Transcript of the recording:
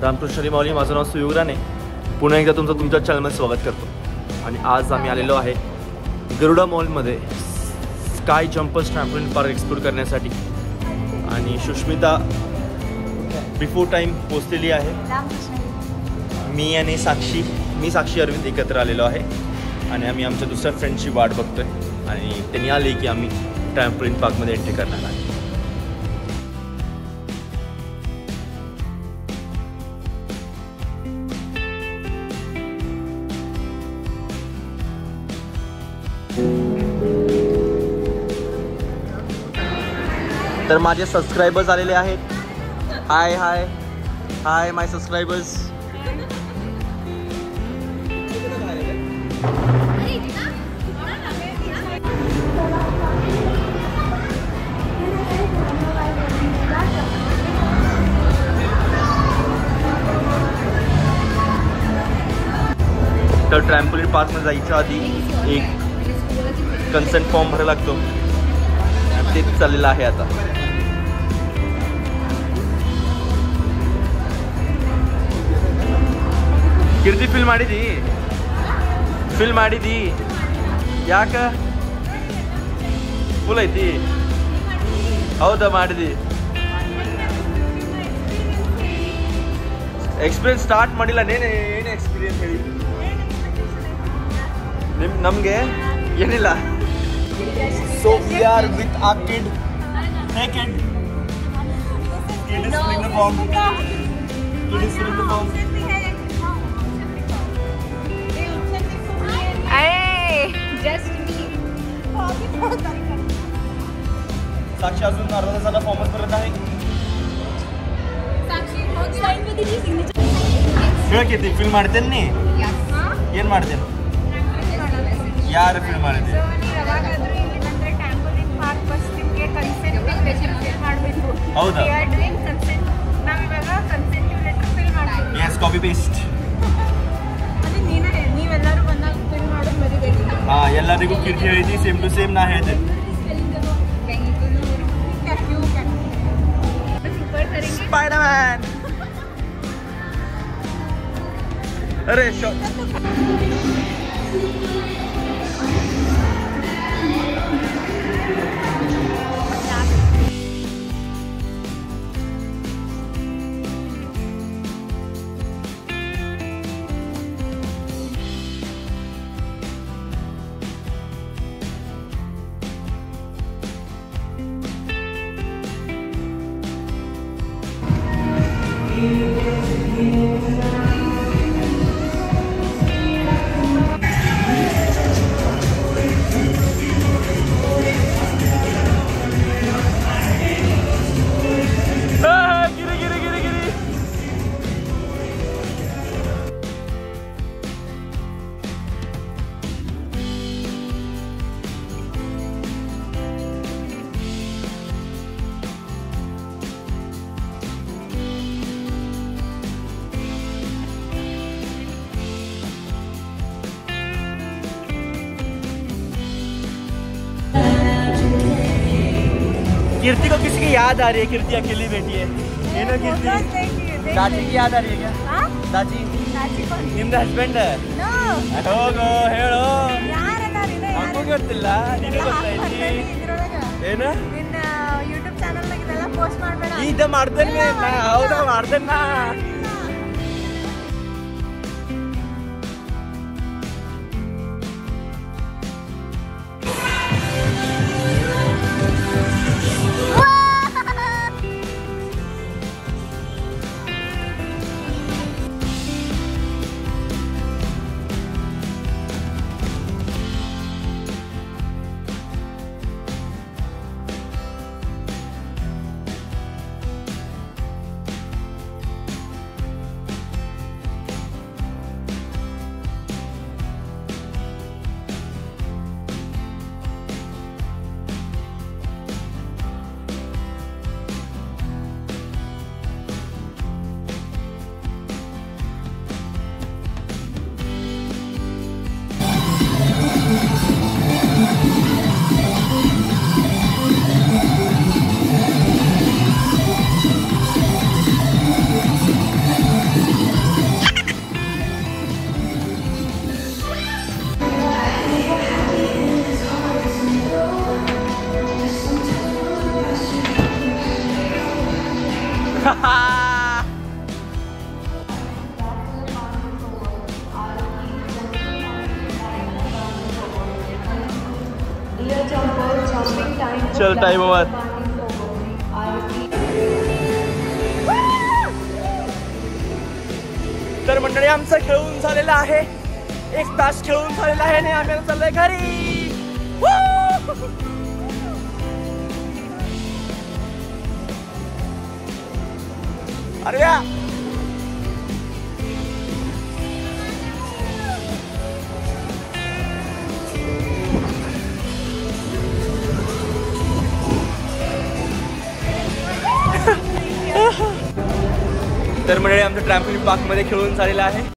रामकृष्ण माऊली, माझं नाव सुयोग राणे. पुन्हा एकदा तुमच्या चॅनलमध्ये स्वागत करतो. आणि आज आम्ही आलेलो आहे गरुडा मॉलमध्ये sky jumpers trampoline park explore करण्यासाठी. आणि सुष्मिता बिफोर टाईम पोचलेली आहे. मी आणि साक्षी अरविंद एकत्र आलेलो आहे आणि आम्ही आमच्या दुसऱ्या फ्रेंडची वाट बघतोय. आणि त्यांनी आले की आम्ही ट्रॅम्पोलिन पार्कमध्ये एंट्री करणार आहे. तर माझे सबस्क्रायबर्स आलेले आहेत. हाय हाय हाय माय सबस्क्रायबर्स. तर ट्रॅम्पोलिन पार्कमध्ये जायच्या आधी एक कन्सेंट फॉर्म भरायला लागतो. तेच चाललेलं आहे आता. कीर्ति ಫಿಲ್ ಮಾಡಿದಿ ಯಾಕ ಫುಲ್ ಐತಿ? ಹೌದಾ, ಮಾಡಿದಿ. ಎಕ್ಸ್ಪೀರಿಯನ್ಸ್ ಸ್ಟಾರ್ಟ್ ಮಾಡಿಲ್ಲ. ಏನು ಎಕ್ಸ್ಪೀರಿಯನ್ಸ್ ಹೇಳಿ ನಮಗೆ ಏನಿಲ್ಲ. So we are with our kid. Hey kid. Kid is filling the form. Hey, just me. साक्षी अजून अर्धा तासाला फॉर्मच भरत आहे. खेळ किती ಫಿಲ್ ಮಾಡ್ತೇನೆ ನೀ? ಏನು ಮಾಡ್ತೇನೆ? ಯಾರು ಫಿಲ್ ಮಾಡಿದೆ? ಹೌದಾ? Yes, copy paste. ಎಲ್ಲರಿಗೂ ಕಿರ್ತಿ ಹೇಳಿದ್ವಿ, ಸೇಮ್ ಟು ಸೇಮ್ ನಾ ಹೇಳಿದೆ. ಸ್ಪೈಡರ್ಮ್ಯಾನ್. ಅರೆ कीर्ति को किसी की याद आ रही है? कीर्ति अकेली बैठी है. ये ना कीर्ति, दादी की याद आ रही है क्या? दादी ನಿಮ್ದು ಹಸ್ಬೆಂಡ್ ಹೋಗೋ ಹೇಳೋ. ನನಗೂ ಗೊತ್ತಿಲ್ಲ, ನಿನಗೆ ಗೊತ್ತೈತಿ. ಏನು ಯೂಟ್ಯೂಬ್ ಚಾನಲ್ ಪೋಸ್ಟ್ ಮಾಡಬೇಡ. ಈಗ ಮಾಡ್ತೇನೆ. ಹೌದಾ, ಮಾಡ್ತೇನೆ. चल टाइम ओवर. तर मंडळी आमचं खेळून झालेलं आहे. 1 तास खेळून झालेला आहे आणि आम्ही चाललोय घरी. अरे या तर मंडळी आमचं ट्रॅम्पोलिन पार्क मध्ये खेळून झालेलं आहे.